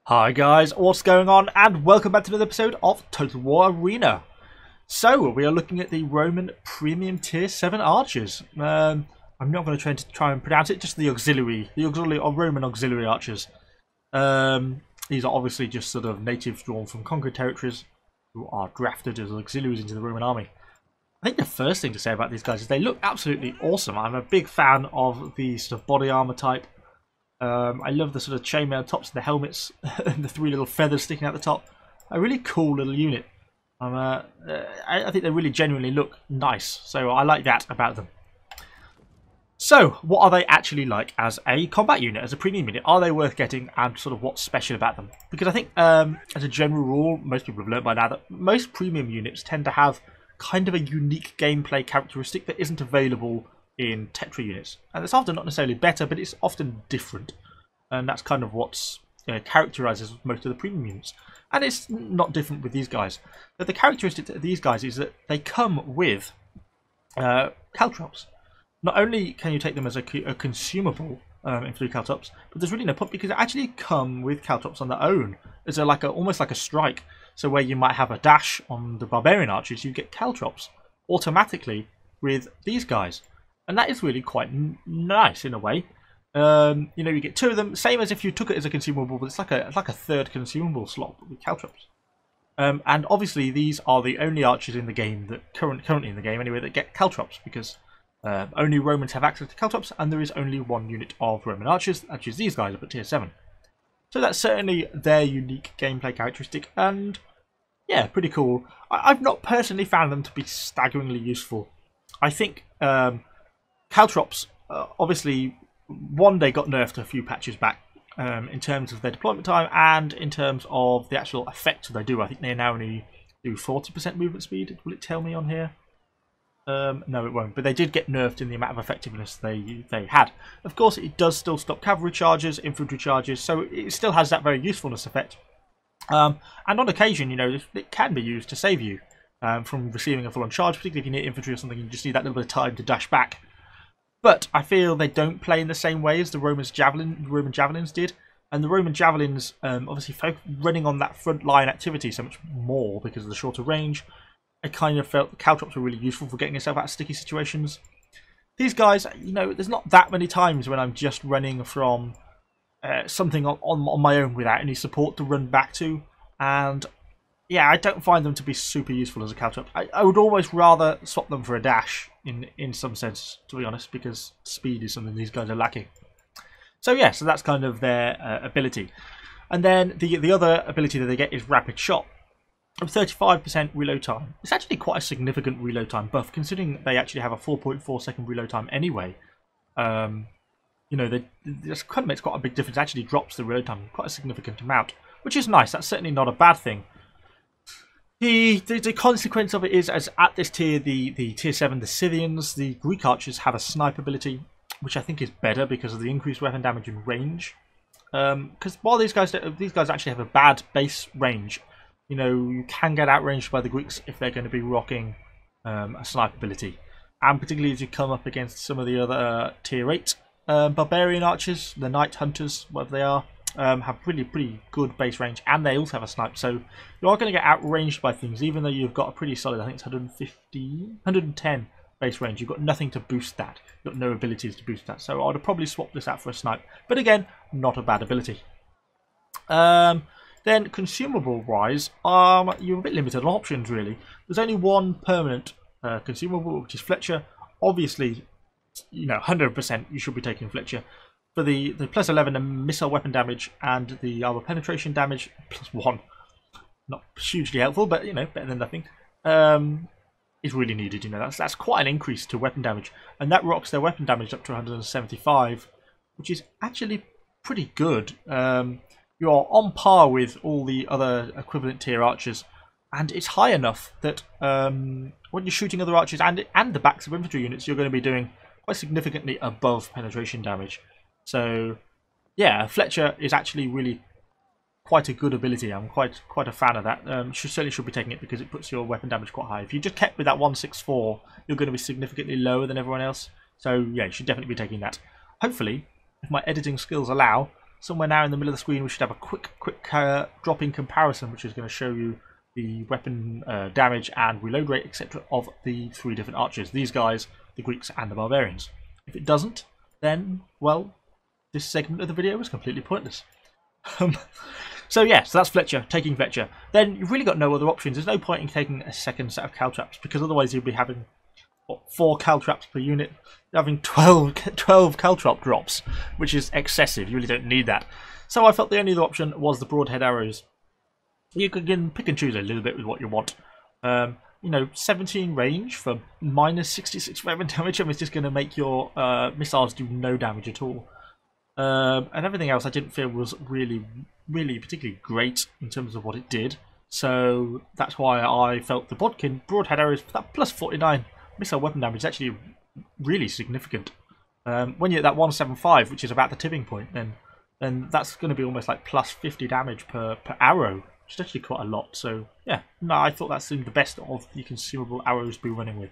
Hi guys, what's going on? And welcome back to another episode of Total War Arena. So, we are looking at the Roman Premium Tier 7 Archers. I'm not going to try and pronounce it, just the Roman Auxiliary Archers. These are obviously just sort of natives drawn from conquered territories who are drafted as auxiliaries into the Roman army. I think the first thing to say about these guys is they look absolutely awesome. I'm a big fan of the sort of body armor type. I love the sort of chainmail tops and the helmets and the three little feathers sticking out the top. A really cool little unit. I think they really genuinely look nice, so I like that about them. So, what are they actually like as a combat unit, as a premium unit? Are they worth getting, and sort of what's special about them? Because I think, as a general rule, most people have learned by now that most premium units tend to have kind of a unique gameplay characteristic that isn't available in Tetra units, and it's often not necessarily better, but it's often different, and that's kind of what's characterizes most of the premium units. And it's not different with these guys. But the characteristic of these guys is that they come with Caltrops. Not only can you take them as a consumable in 3 Caltrops, but there's really no point because they actually come with Caltrops on their own. It's almost like a strike. So where you might have a dash on the Barbarian Archers, you get Caltrops automatically with these guys. And that is really quite nice in a way. You get 2 of them, same as if you took it as a consumable, but it's like a third consumable slot with Caltrops. And obviously these are the only archers in the game that currently in the game anyway that get Caltrops, because only Romans have access to Caltrops, and there is only one unit of Roman archers, which is these guys up at tier 7. So that's certainly their unique gameplay characteristic, and yeah, pretty cool. I've not personally found them to be staggeringly useful. I think Caltrops, obviously, one, they got nerfed a few patches back in terms of their deployment time and in terms of the actual effect they do. I think they now only do 40% movement speed. Will it tell me on here? No, it won't. But they did get nerfed in the amount of effectiveness they had. Of course, it does still stop cavalry charges, infantry charges, so it still has that very usefulness effect. And on occasion, it can be used to save you from receiving a full-on charge, particularly if you need infantry or something. You just need that little bit of time to dash back. But I feel they don't play in the same way as the Roman Javelins did. And the Roman Javelins, obviously running on that front line activity so much more because of the shorter range, I kind of felt the Caltrops were really useful for getting yourself out of sticky situations. These guys, there's not that many times when I'm just running from something on my own without any support to run back to. And yeah, I don't find them to be super useful as a Caltrop. I would almost rather swap them for a dash in some sense, to be honest, because speed is something these guys are lacking. So yeah, so that's kind of their ability. And then the other ability that they get is Rapid Shot. 35% reload time. It's actually quite a significant reload time buff, considering they actually have a 4.4 second reload time anyway. This kind of makes quite a big difference. It actually drops the reload time quite a significant amount, which is nice. That's certainly not a bad thing. The consequence of it is, as at this tier, the tier 7, the Scythians, the Greek archers have a snipe ability, which I think is better because of the increased weapon damage and range. Because while these guys actually have a bad base range, you can get outranged by the Greeks if they're going to be rocking a snipe ability, and particularly as you come up against some of the other tier 8 barbarian archers, the knight hunters, whatever they are. Have pretty good base range, and they also have a snipe, so you are going to get outranged by things, even though you've got a pretty solid, I think it's 110 base range. You've got nothing to boost that. You've got no abilities to boost that, so I would have probably swapped this out for a snipe, but again, not a bad ability. Then consumable wise, you're a bit limited on options really. There's only one permanent consumable, which is Fletcher. Obviously, 100% you should be taking Fletcher. For the plus 11 and missile weapon damage and the armor penetration damage, plus 1. Not hugely helpful, but better than nothing. Is really needed. That's quite an increase to weapon damage, and that rocks their weapon damage up to 175, which is actually pretty good. You are on par with all the other equivalent tier archers, and it's high enough that when you're shooting other archers and the backs of infantry units, you're going to be doing quite significantly above penetration damage. So, yeah, Fletcher is actually really quite a good ability. I'm quite a fan of that. Certainly should be taking it because it puts your weapon damage quite high. If you just kept with that 164, you're going to be significantly lower than everyone else. So, yeah, you should definitely be taking that. Hopefully, if my editing skills allow, somewhere now in the middle of the screen we should have a quick drop-in comparison, which is going to show you the weapon damage and reload rate, etc. of the 3 different archers. These guys, the Greeks and the barbarians. If it doesn't, then, well, this segment of the video is completely pointless. So yeah, so that's Fletcher, taking Fletcher. Then you've really got no other options. There's no point in taking a second set of Caltrops, because otherwise you'll be having, what, 4 Caltrops per unit. You're having 12 Caltrop drops, which is excessive. You really don't need that. So I felt the only other option was the broadhead arrows. You can pick and choose a little bit with what you want. You know, 17 range for minus 66 weapon damage. I mean, it's just going to make your missiles do no damage at all. And everything else I didn't feel was really particularly great in terms of what it did. So that's why I felt the Bodkin broadhead arrows for that plus 49 missile weapon damage is actually really significant. When you're at that 175, which is about the tipping point, then that's going to be almost like plus 50 damage per arrow, which is actually quite a lot. So yeah, no, I thought that seemed the best of the consumable arrows to be running with.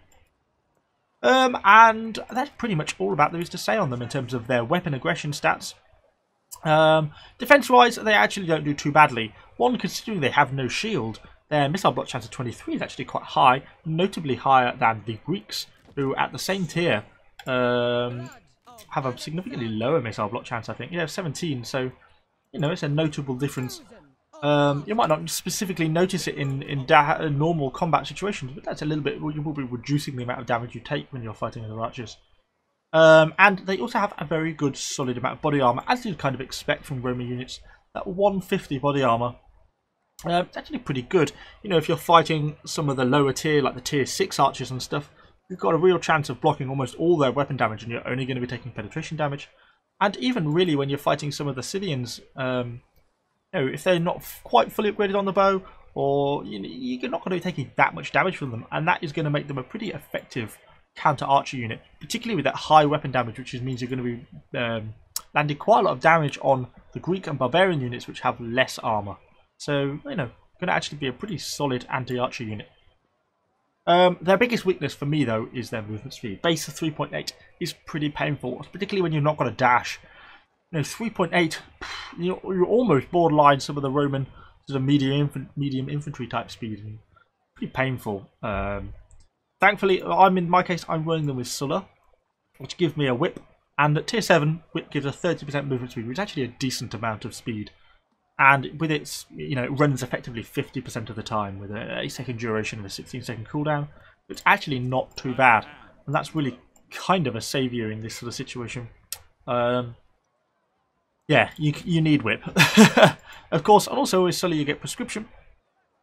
And that's pretty much all about there is to say on them in terms of their weapon aggression stats. Defense-wise, they actually don't do too badly. One, considering they have no shield, their missile block chance of 23 is actually quite high, notably higher than the Greeks, who at the same tier have a significantly lower missile block chance, I think. Yeah, 17, so, you know, it's a notable difference. You might not specifically notice it in normal combat situations, but that's a little bit, you will be reducing the amount of damage you take when you're fighting other archers. And they also have a very good solid amount of body armor, as you'd kind of expect from Roman units. That 150 body armor, it's actually pretty good. You know, if you're fighting some of the lower tier, like the tier 6 archers and stuff, you've got a real chance of blocking almost all their weapon damage, and you're only going to be taking penetration damage. And even really when you're fighting some of the Scythians, you know, if they're not quite fully upgraded on the bow, or you're not going to be taking that much damage from them, and that is going to make them a pretty effective counter-archer unit, particularly with that high weapon damage, which means you're going to be landing quite a lot of damage on the Greek and barbarian units, which have less armor. So, you know, going to actually be a pretty solid anti-archer unit. Their biggest weakness for me, though, is their movement speed. Base of 3.8 is pretty painful, particularly when you're not going to dash. You know, 3.8, you're almost borderline some of the Roman sort of medium infantry type speed, and pretty painful. Thankfully, in my case, I'm running them with Sulla, which gives me a whip, and at tier 7, whip gives a 30% movement speed, which is actually a decent amount of speed. And with its, you know, it runs effectively 50% of the time with a 8-second duration and a 16-second cooldown. It's actually not too bad, and that's really kind of a saviour in this sort of situation. Yeah, you need whip, of course, and also with Sully you get prescription,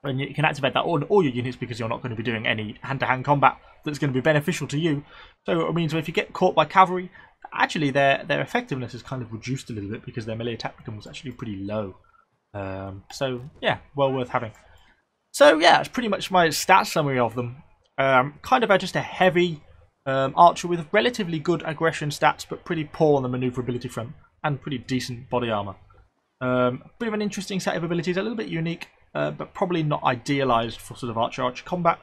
and you can activate that on all your units because you're not going to be doing any hand-to-hand combat that's going to be beneficial to you. So it means if you get caught by cavalry, actually their effectiveness is kind of reduced a little bit because their melee attack becomes actually pretty low. So yeah, well worth having. So yeah, that's pretty much my stat summary of them. Kind of just a heavy archer with relatively good aggression stats, but pretty poor on the maneuverability front, and pretty decent body armor. Bit of an interesting set of abilities, a little bit unique, but probably not idealized for sort of archer combat.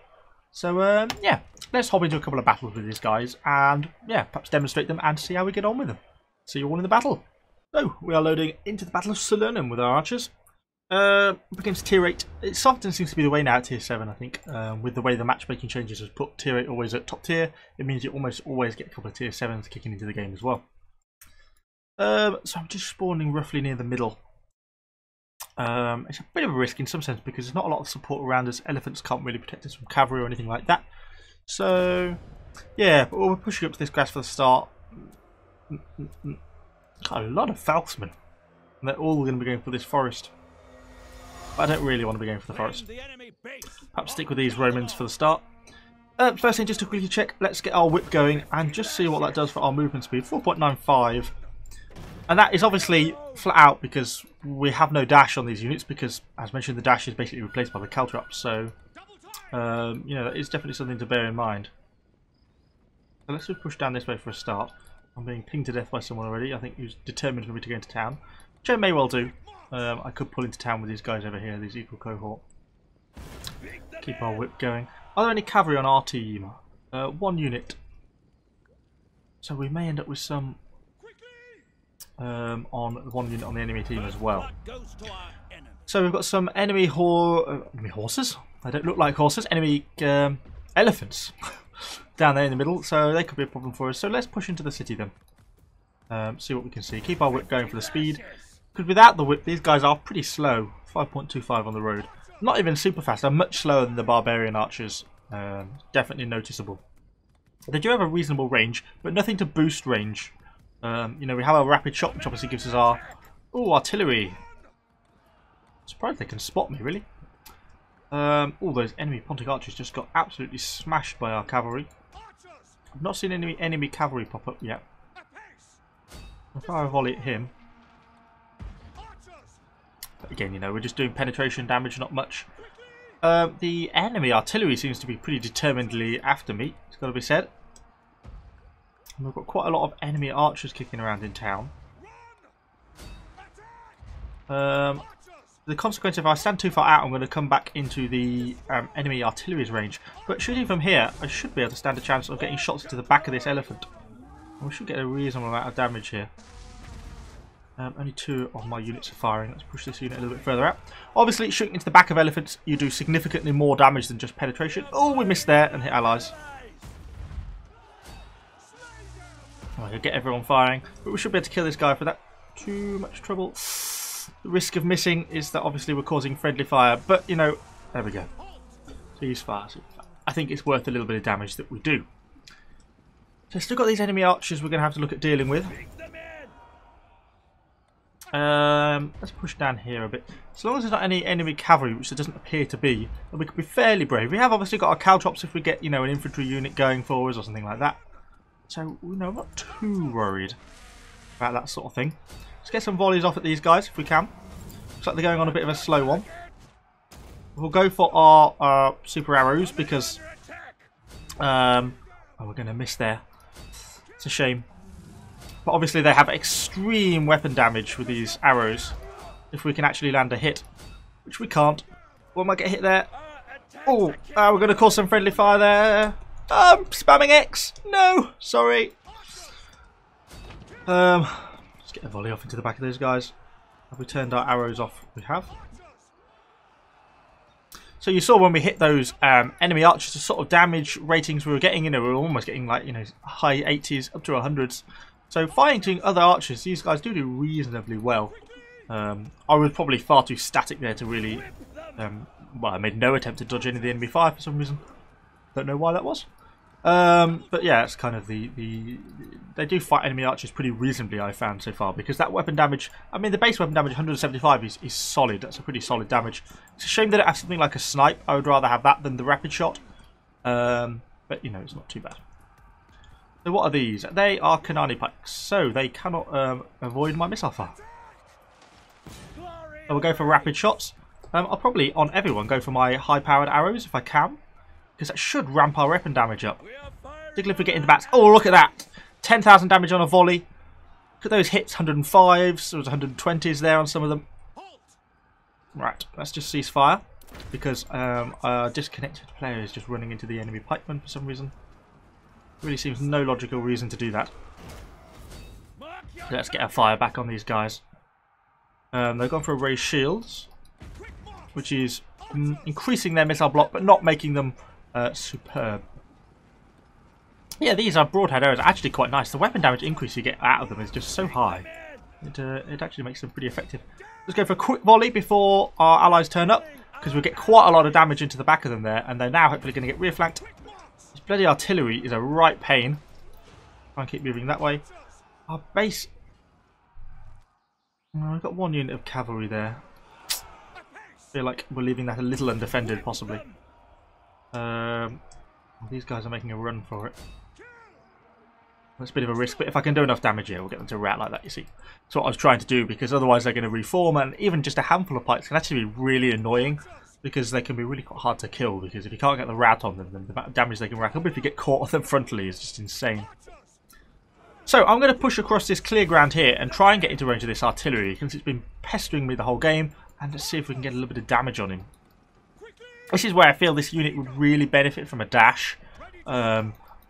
So yeah, let's hop into a couple of battles with these guys, and yeah, perhaps demonstrate them and see how we get on with them. See you all in the battle. So we are loading into the Battle of Salernum with our archers. Against tier 8, it often seems to be the way now at tier 7, I think. With the way the matchmaking changes has put tier 8 always at top tier, it means you almost always get a couple of tier 7s kicking into the game as well. So I'm just spawning roughly near the middle. It's a bit of a risk in some sense because there's not a lot of support around us. Elephants can't really protect us from cavalry or anything like that. So yeah, but we're pushing up to this grass for the start. Got a lot of Falksmen, and they're all going to be going for this forest. But I don't really want to be going for the forest. Perhaps stick with these Romans for the start. First thing, just to quickly check, let's get our whip going and just see what that does for our movement speed. 4.95. And that is obviously flat out because we have no dash on these units because, as mentioned, the dash is basically replaced by the Caltrops. So, you know, that is definitely something to bear in mind. So let's just push down this way for a start. I'm being pinged to death by someone already. I think he's determined for me to go into town, which I may well do. I could pull into town with these guys over here, these equal cohort. Keep our whip going. Are there any cavalry on our team? 1 unit. So we may end up with some on one unit on the enemy team as well. So we've got some enemy horses. They don't look like horses. Enemy elephants down there in the middle. So they could be a problem for us. So let's push into the city then. See what we can see. Keep our whip going for the speed. Because without the whip, these guys are pretty slow. 5.25 on the road. Not even super fast. They're much slower than the barbarian archers. Definitely noticeable. They do have a reasonable range, but nothing to boost range. You know, we have a rapid shot, which obviously gives us our artillery. Surprised they can spot me, really. All those enemy Pontic archers just got absolutely smashed by our cavalry. I've not seen any enemy cavalry pop up yet. If I volley at him. But again, you know, we're just doing penetration damage, not much. The enemy artillery seems to be pretty determinedly after me, it's got to be said. And we've got quite a lot of enemy archers kicking around in town. The consequence, if I stand too far out, I'm going to come back into the enemy artillery's range. But shooting from here, I should be able to stand a chance of getting shots into the back of this elephant. And we should get a reasonable amount of damage here. Only 2 of my units are firing. Let's push this unit a little bit further out. Obviously, shooting into the back of elephants, you do significantly more damage than just penetration. Oh, we missed there and hit allies. Oh, you'll get everyone firing. But we should be able to kill this guy for that. Too much trouble. The risk of missing is that obviously we're causing friendly fire. But, you know, there we go. Ceasefire. I think it's worth a little bit of damage that we do. So still got these enemy archers we're going to have to look at dealing with. Let's push down here a bit. As long as there's not any enemy cavalry, which there doesn't appear to be, then we could be fairly brave. We have obviously got our Caltrops if we get, you know, an infantry unit going for us or something like that. So, you know, I'm not too worried about that sort of thing. Let's get some volleys off at these guys if we can. Looks like they're going on a bit of a slow one. We'll go for our super arrows because oh, we're going to miss there. It's a shame. But obviously they have extreme weapon damage with these arrows. If we can actually land a hit. Which we can't. We might get hit there. Oh, we're going to cause some friendly fire there. Spamming X. No, sorry. Let's get a volley off into the back of those guys. Have we turned our arrows off? We have. So you saw when we hit those enemy archers, the sort of damage ratings we were getting. You know, we were almost getting like, you know, high 80s up to 100s. So fighting other archers, these guys do reasonably well. I was probably far too static there to really... well, I made no attempt to dodge any of the enemy fire for some reason. Don't know why that was. But yeah, it's kind of they do fight enemy archers pretty reasonably, I found so far. Because that weapon damage... I mean, the base weapon damage, 175, is solid. That's a pretty solid damage. It's a shame that it has something like a snipe. I would rather have that than the rapid shot. But, you know, it's not too bad. So what are these? They are Kanani pikes, so they cannot avoid my missile fire. So we'll go for rapid shots. I'll probably, on everyone, go for my high-powered arrows if I can. Because that should ramp our weapon damage up. Particularly if we get into bats. Oh, look at that! 10,000 damage on a volley. Look at those hits, 105s, there was 120s there on some of them. Right, let's just cease fire. Because a disconnected player is just running into the enemy pikeman for some reason. Really seems no logical reason to do that. Let's get our fire back on these guys. They've gone for raised shields, which is increasing their missile block, but not making them superb. Yeah, these are broadhead arrows. Actually, quite nice. The weapon damage increase you get out of them is just so high. It actually makes them pretty effective. Let's go for a quick volley before our allies turn up, because we'll get quite a lot of damage into the back of them there, and they're now hopefully going to get rear flanked. This bloody artillery is a right pain. Try and keep moving that way. Our base... Oh, we've got one unit of cavalry there. Feel like we're leaving that a little undefended, possibly. These guys are making a run for it. That's a bit of a risk, but if I can do enough damage here, we'll get them to rat like that, you see. That's what I was trying to do, because otherwise they're going to reform, and even just a handful of pikes can actually be really annoying, because they can be really quite hard to kill, because if you can't get the rat on them, then the amount of damage they can rack up if you get caught on them frontally is just insane. So I'm going to push across this clear ground here and try and get into range of this artillery, since it's been pestering me the whole game, and let's see if we can get a little bit of damage on him. This is where I feel this unit would really benefit from a dash,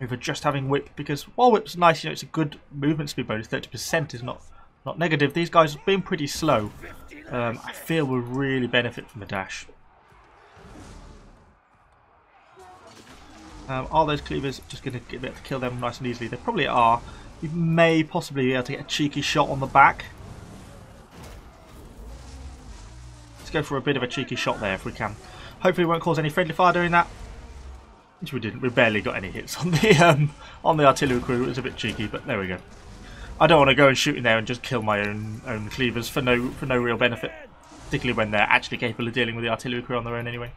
over just having whip, because while whip's nice, you know, it's a good movement speed bonus, 30% is not not negative. These guys have been pretty slow. I feel will really benefit from the dash. Are those cleavers just going to be able to kill them nice and easily? They probably are. We may possibly be able to get a cheeky shot on the back. Let's go for a bit of a cheeky shot there if we can. Hopefully we won't cause any friendly fire doing that. Which we didn't. We barely got any hits on the artillery crew. It was a bit cheeky, but there we go. I don't want to go and shoot in there and just kill my own cleavers for no real benefit. Particularly when they're actually capable of dealing with the artillery crew on their own anyway.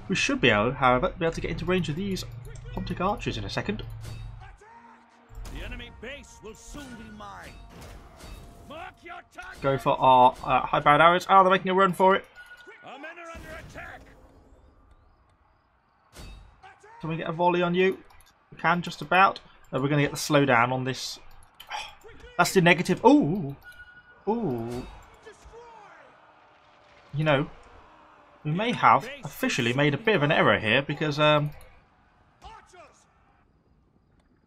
We should be able, however, to get into range of these Pontic archers in a second. The enemy base will soon be mine. Mark your target. Go for our high-powered arrows. Oh, they're making a run for it. Our men are under attack. Can we get a volley on you? We can, just about. We're going to get the slowdown on this. That's the negative. Ooh. Ooh. You know, we may have officially made a bit of an error here because I've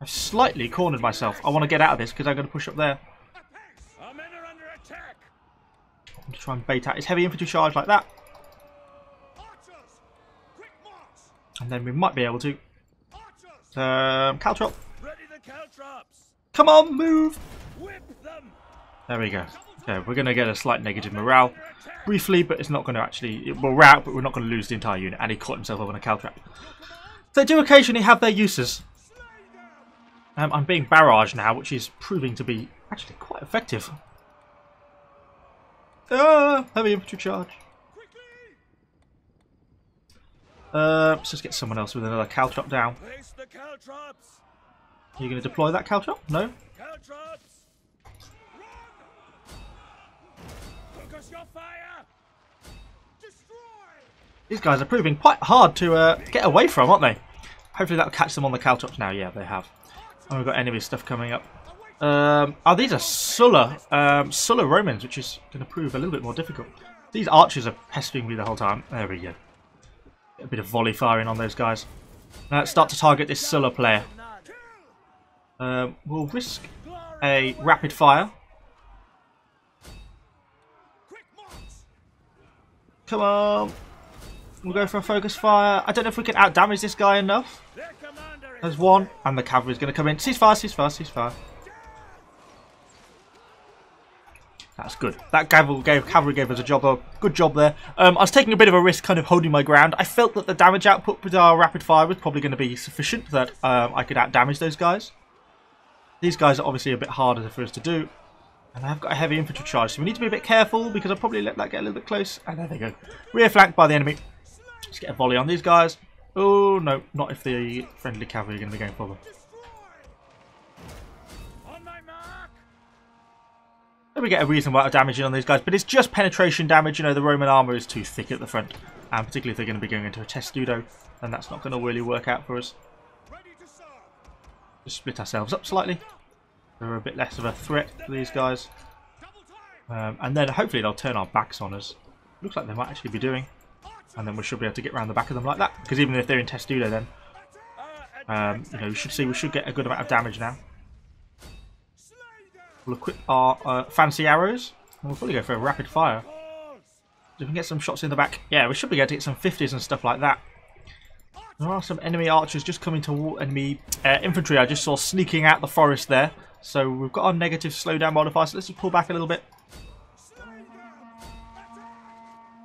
slightly cornered myself. I want to get out of this because I'm going to push up there. Our men are under attack. I'm going to try and bait out his heavy infantry charge like that. And then we might be able to. Caltrop. Ready the Caltrops. Come on, move! Whip them. There we go. Okay, we're going to get a slight negative morale. Briefly, but it's not going to actually... It will rout, but we're not going to lose the entire unit. And he caught himself up on a Caltrop. They do occasionally have their uses. I'm being barraged now, which is proving to be actually quite effective. Heavy infantry charge. Let's just get someone else with another Caltrop down. Place the Caltrops. Are you going to deploy that Caltrop? No? Caltrops. Focus your fire. Destroy. These guys are proving quite hard to get away from, aren't they? Hopefully that'll catch them on the Caltrops now. Yeah, they have. And we've got enemy stuff coming up. Oh, these are Sulla Romans, which is going to prove a little bit more difficult. These archers are pestering me the whole time. There we go. Get a bit of volley firing on those guys. Now let's start to target this Sulla player. We'll risk a rapid fire. Come on. We'll go for a focus fire. I don't know if we can out-damage this guy enough. There's one, and the cavalry's going to come in. Ceasefire, ceasefire, ceasefire. That's good. That cavalry gave us a job, though. Good job there. I was taking a bit of a risk kind of holding my ground. I felt that the damage output with our rapid fire was probably going to be sufficient that I could out-damage those guys. These guys are obviously a bit harder for us to do. And I've got a heavy infantry charge, so we need to be a bit careful because I'll probably let that get a little bit close. And there they go. Rear flanked by the enemy. Let's get a volley on these guys. Oh, no. Not if the friendly cavalry are going to be going for them. We get a reasonable amount of damage in on these guys, but it's just penetration damage. You know, the Roman armour is too thick at the front, and particularly if they're going to be going into a testudo, then that's not going to really work out for us. Just split ourselves up slightly. We're a bit less of a threat for these guys, and then hopefully they'll turn our backs on us. Looks like they might actually be doing, and then we should be able to get around the back of them like that. Because even if they're in testudo, then you know, we should get a good amount of damage now. We'll equip our fancy arrows, and we'll probably go for a rapid fire. If we can get some shots in the back, yeah, we should be able to get some 50s and stuff like that. There are some enemy archers just coming toward enemy infantry. I just saw sneaking out the forest there. So we've got our negative slowdown modifier, so let's just pull back a little bit.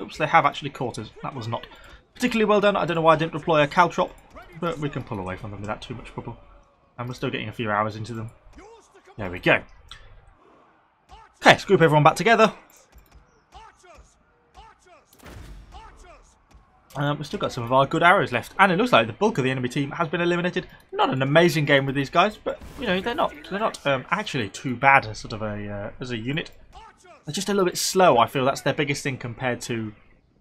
Oops, they have actually caught us. That was not particularly well done. I don't know why I didn't deploy a Caltrop, but we can pull away from them without too much trouble. And we're still getting a few hours into them. There we go. Okay, let's group everyone back together. We've still got some of our good arrows left, and it looks like the bulk of the enemy team has been eliminated. Not an amazing game with these guys, but you know they're not actually too bad as sort of as a unit. They're just a little bit slow. I feel that's their biggest thing compared to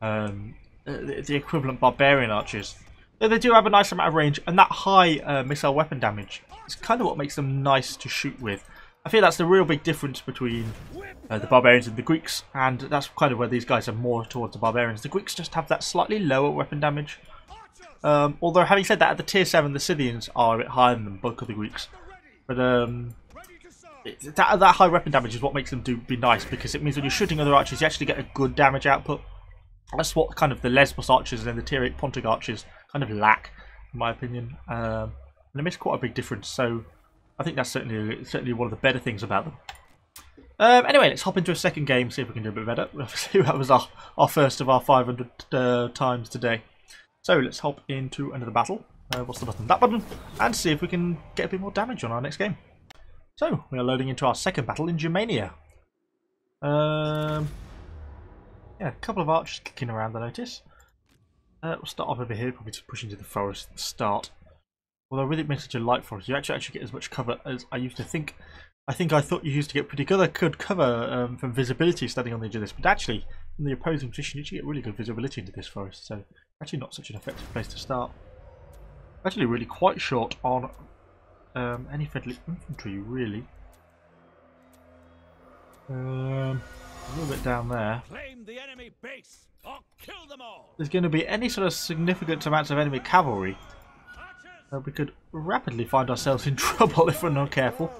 the equivalent barbarian archers. Though they do have a nice amount of range, and that high missile weapon damage is kind of what makes them nice to shoot with. I feel that's the real big difference between the barbarians and the Greeks, and that's kind of where these guys are more towards the barbarians. The Greeks just have that slightly lower weapon damage. Although, having said that, at the tier 7, the Scythians are a bit higher than the bulk of the Greeks. But that high weapon damage is what makes them be nice, because it means when you're shooting other archers, you actually get a good damage output. That's what kind of the Lesbos archers and the tier 8 Pontic archers kind of lack, in my opinion. And it makes quite a big difference. So I think that's certainly one of the better things about them. Anyway, let's hop into a second game, see if we can do a bit better. Obviously, that was our first of our 500 times today. So let's hop into another battle. What's the button? That button, and see if we can get a bit more damage on our next game. So we are loading into our second battle in Germania. Yeah, a couple of archers kicking around, I notice. We'll start off over here, probably just push into the forest at the start. Although with it being such a light forest, you actually get as much cover as I used to think. I thought you used to get pretty good cover from visibility standing on the edge of this, but actually, in the opposing position, you actually get really good visibility into this forest, so actually not such an effective place to start. Actually really quite short on any friendly infantry, really. A little bit down there. Claim the enemy base or kill them all. There's going to be any sort of significant amounts of enemy cavalry. We could rapidly find ourselves in trouble if we're not careful.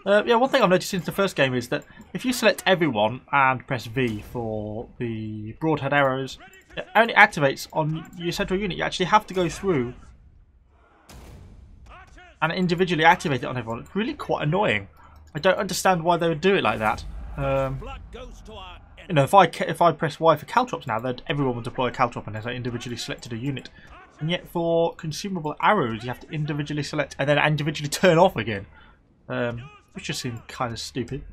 Yeah, one thing I've noticed since the first game is that if you select everyone and press V for the broadhead arrows, it only activates on your central unit. You actually have to go through and individually activate it on everyone. It's really quite annoying. I don't understand why they would do it like that. You know, if I press Y for Caltrops now, then everyone will deploy a Caltrop unless I individually selected a unit. And yet for consumable arrows, you have to individually select and then individually turn off again. Which just seemed kind of stupid.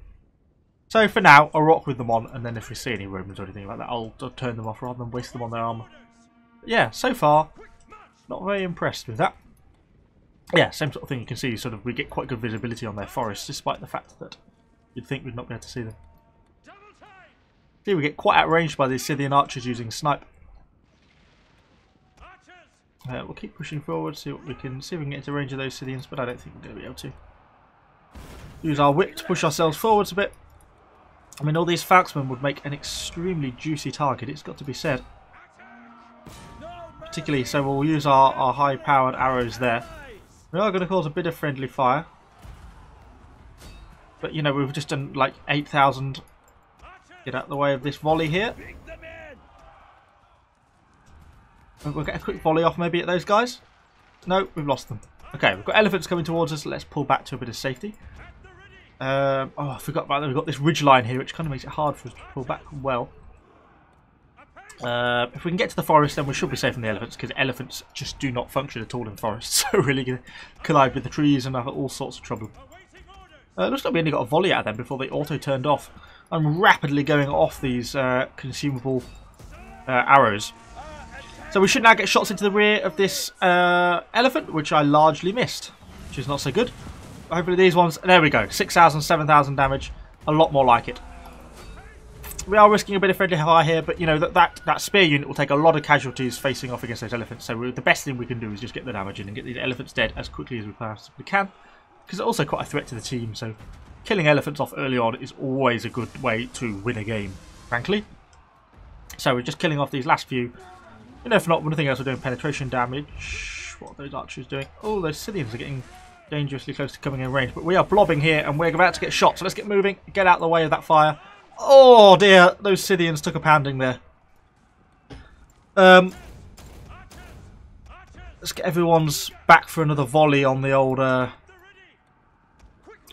So for now, I'll rock with them on, and then if we see any Romans or anything like that, I'll turn them off rather than waste them on their armour. But yeah, so far, not very impressed with that. Yeah, same sort of thing. You can see we get quite good visibility on their forests, despite the fact that you'd think we'd not be able to see them. See, we get quite outranged by these Scythian archers using snipe. We'll keep pushing forward, see if we can get into range of those Scythians, but I don't think we're going to be able to. Use our whip to push ourselves forwards a bit. I mean, all these Falksmen would make an extremely juicy target, it's got to be said. Particularly, so we'll use our high-powered arrows there. We are going to cause a bit of friendly fire. But, you know, we've just done like 8,000. Get out of the way of this volley here. We'll get a quick volley off maybe at those guys. No, we've lost them. Okay, we've got elephants coming towards us. Let's pull back to a bit of safety. Oh, I forgot about that. We've got this ridge line here, which kind of makes it hard for us to pull back well. If we can get to the forest, then we should be safe from the elephants, because elephants just do not function at all in forests. So really going to collide with the trees and have all sorts of trouble. Looks like we only got a volley out of them before they auto-turned off. I'm rapidly going off these consumable arrows. So we should now get shots into the rear of this elephant, which I largely missed, which is not so good. Hopefully these ones, there we go, 6,000, 7,000 damage, a lot more like it. We are risking a bit of friendly fire here, but you know that spear unit will take a lot of casualties facing off against those elephants, so the best thing we can do is just get the damage in and get these elephants dead as quickly as we possibly can, because it's also quite a threat to the team, so killing elephants off early on is always a good way to win a game, frankly. So we're just killing off these last few. You know, if not, one thing else, we're doing penetration damage. What are those archers doing? Oh, those Scythians are getting dangerously close to coming in range. But we are blobbing here, and we're about to get shot. So let's get moving. Get out of the way of that fire. Oh, dear. Those Scythians took a pounding there. Let's get everyone's back for another volley on the old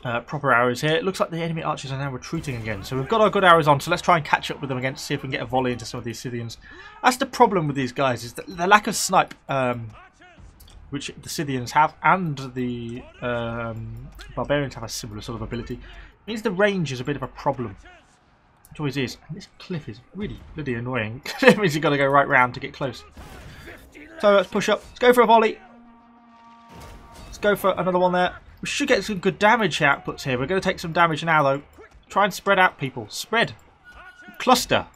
proper arrows here. It looks like the enemy archers are now retreating again. So we've got our good arrows on, so let's try and catch up with them again to see if we can get a volley into some of these Scythians. That's the problem with these guys, is that the lack of snipe, which the Scythians have, and the barbarians have a similar sort of ability, means the range is a bit of a problem. It always is. And this cliff is really bloody annoying. It means you've got to go right round to get close. So let's push up. Let's go for a volley. Let's go for another one there. We should get some good damage outputs here. We're going to take some damage now, though. Try and spread out, people. Spread. Cluster.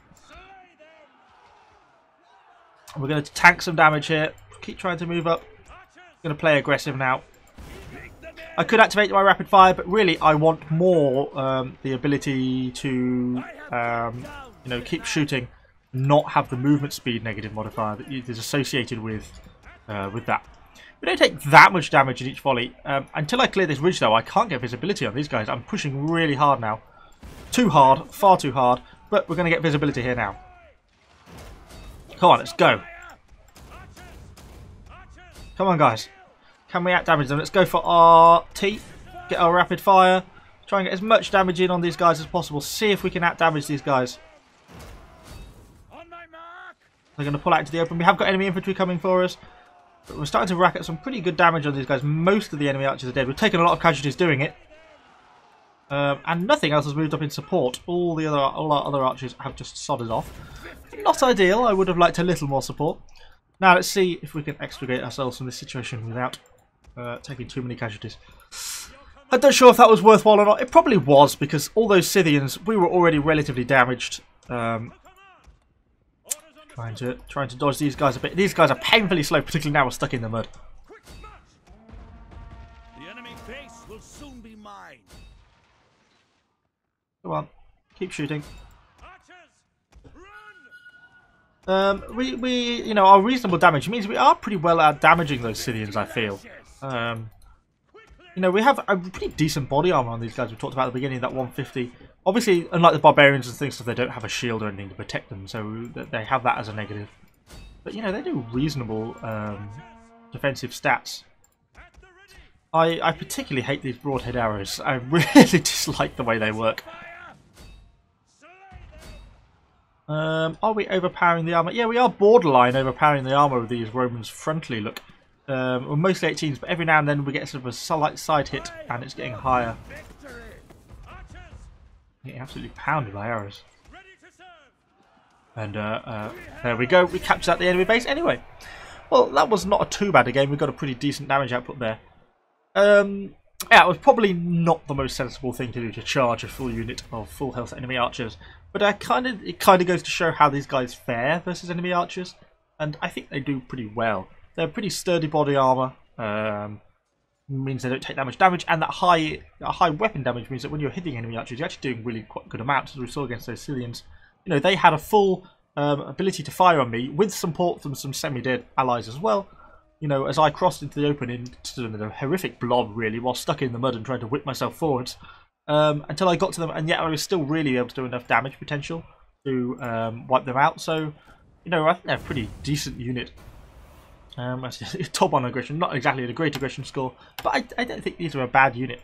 We're going to tank some damage here. Keep trying to move up. Going to play aggressive now. I could activate my rapid fire, but really I want more the ability to you know, keep shooting, not have the movement speed negative modifier that is associated with that. We don't take that much damage in each volley. Until I clear this ridge, though, I can't get visibility on these guys. I'm pushing really hard now. Too hard, far too hard. But we're going to get visibility here now. Come on, let's go. Come on, guys. Can we out-damage them? Let's go for our T. Get our rapid fire. Try and get as much damage in on these guys as possible. See if we can out-damage these guys. They're going to pull out into the open. We have got enemy infantry coming for us. But we're starting to rack up some pretty good damage on these guys. Most of the enemy archers are dead. We've taken a lot of casualties doing it. And nothing else has moved up in support. All our other archers have just sodded off. Not ideal. I would have liked a little more support. Now let's see if we can extricate ourselves from this situation without taking too many casualties. I'm not sure if that was worthwhile or not. It probably was, because all those Scythians, we were already relatively damaged. Trying to dodge these guys a bit. These guys are painfully slow, particularly now we're stuck in the mud. The enemy base will soon be mine. Come on, keep shooting. You know, our reasonable damage means we are pretty well at damaging those Scythians, I feel. You know, we have a pretty decent body armor on these guys. We talked about at the beginning, that 150. Obviously, unlike the barbarians and things, they don't have a shield or anything to protect them, so they have that as a negative. But you know, they do reasonable defensive stats. I particularly hate these broadhead arrows. I really dislike the way they work. Are we overpowering the armor? Yeah, we are borderline overpowering the armor of these Romans frontally. Look, we're mostly 18s, but every now and then we get sort of a slight side hit, and it's getting higher. Getting absolutely pounded by arrows. And there we go. We captured out the enemy base anyway. Well, that was not too bad a game. We got a pretty decent damage output there. Yeah, it was probably not the most sensible thing to do, to charge a full unit of full health enemy archers. But it kind of goes to show how these guys fare versus enemy archers, and I think they do pretty well. They're pretty sturdy body armor. Means they don't take that much damage, and that high weapon damage means that when you're hitting enemy archers, you're actually doing really quite good amounts, as we saw against those Scythians. You know, they had a full ability to fire on me with support from some semi-dead allies as well. You know, as I crossed into the open into a horrific blob, really, while stuck in the mud and trying to whip myself forwards, until I got to them, and yet I was still really able to do enough damage potential to wipe them out. So, you know, I think they're a pretty decent unit. Top on aggression, not exactly a great aggression score, but I don't think these are a bad unit.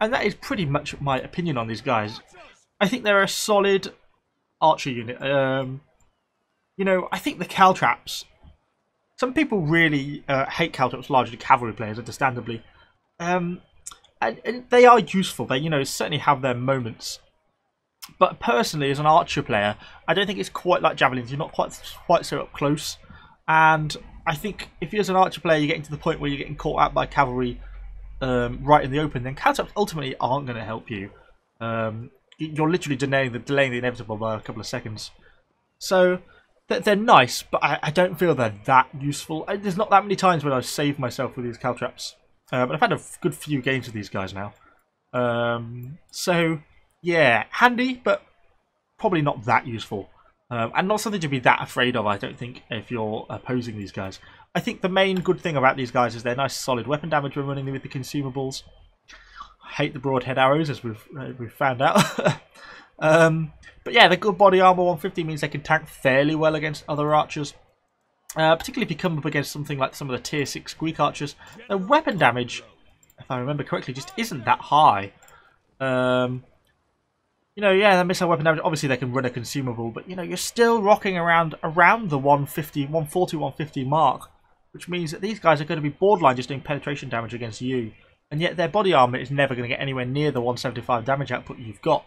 And that is pretty much my opinion on these guys. I think they're a solid archer unit. You know, I think the Caltrops, some people really hate Caltrops, largely cavalry players, understandably. And they are useful. They, you know, certainly have their moments. But personally, as an archer player, I don't think it's quite like javelins. You're not quite so up close. And I think if you're as an archer player, you're getting to the point where you're getting caught out by cavalry right in the open, then Caltrops ultimately aren't going to help you. You're literally delaying the inevitable by a couple of seconds. So they're nice, but I don't feel they're that useful. There's not that many times when I've saved myself with these Caltrops. But I've had a good few games with these guys now. So, yeah, handy, but probably not that useful. And not something to be that afraid of, I don't think, if you're opposing these guys. I think the main good thing about these guys is their nice solid weapon damage when running with the consumables. I hate the broadhead arrows, as we've found out. But yeah, the good body armor 150 means they can tank fairly well against other archers. Particularly if you come up against something like some of the tier 6 Greek archers. Their weapon damage, if I remember correctly, just isn't that high. You know, yeah, the missile weapon damage, obviously they can run a consumable, but you know, you're still rocking around the 140, 150 mark, which means that these guys are going to be borderline just doing penetration damage against you, and yet their body armor is never going to get anywhere near the 175 damage output you've got.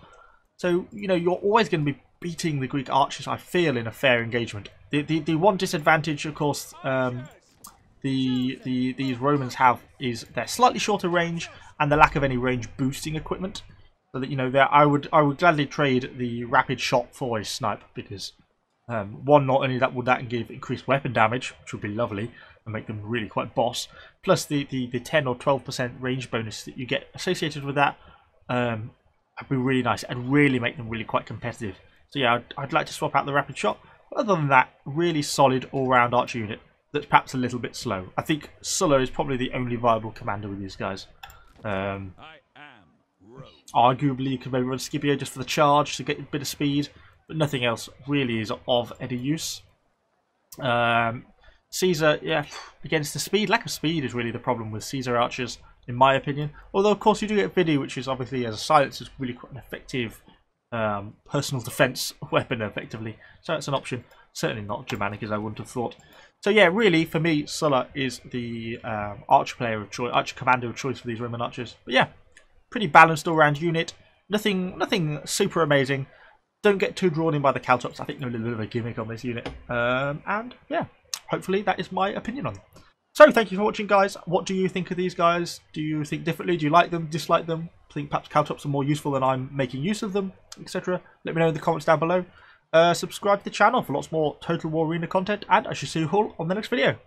So, you know, you're always going to be beating the Greek archers, I feel, in a fair engagement. The one disadvantage, of course, these Romans have is their slightly shorter range and the lack of any range boosting equipment. So that, you know, I would gladly trade the rapid shot for a snipe, because one, not only would that give increased weapon damage, which would be lovely and make them really quite boss, plus the 10 or 12% range bonus that you get associated with that, would be really nice and really make them really quite competitive. So yeah, I'd like to swap out the rapid shot. But other than that, really solid all-round archer unit. that's perhaps a little bit slow. I think Sulla is probably the only viable commander with these guys. I am Rogue. Arguably, you could maybe run Scipio just for the charge to get a bit of speed, but nothing else really is of any use. Caesar, yeah, against the speed. Lack of speed is really the problem with Caesar archers, in my opinion. Although, of course, you do get Vidi, which is obviously, as a silence, is really quite an effective personal defense weapon, effectively. So it's an option. Certainly not Germanic, as I wouldn't have thought. So yeah, really, for me, Sulla is the archer player of choice, archer commander of choice for these Roman archers. But yeah, pretty balanced all-round unit. Nothing super amazing. Don't get too drawn in by the Caltrops. I think they're a little bit of a gimmick on this unit. And yeah, hopefully that is my opinion on them. So thank you for watching, guys. What do you think of these guys? Do you think differently? Do you like them? Dislike them? Think perhaps Caltrops are more useful than I'm making use of them, etc. Let me know in the comments down below. Subscribe to the channel for lots more Total War Arena content, and I shall see you all on the next video.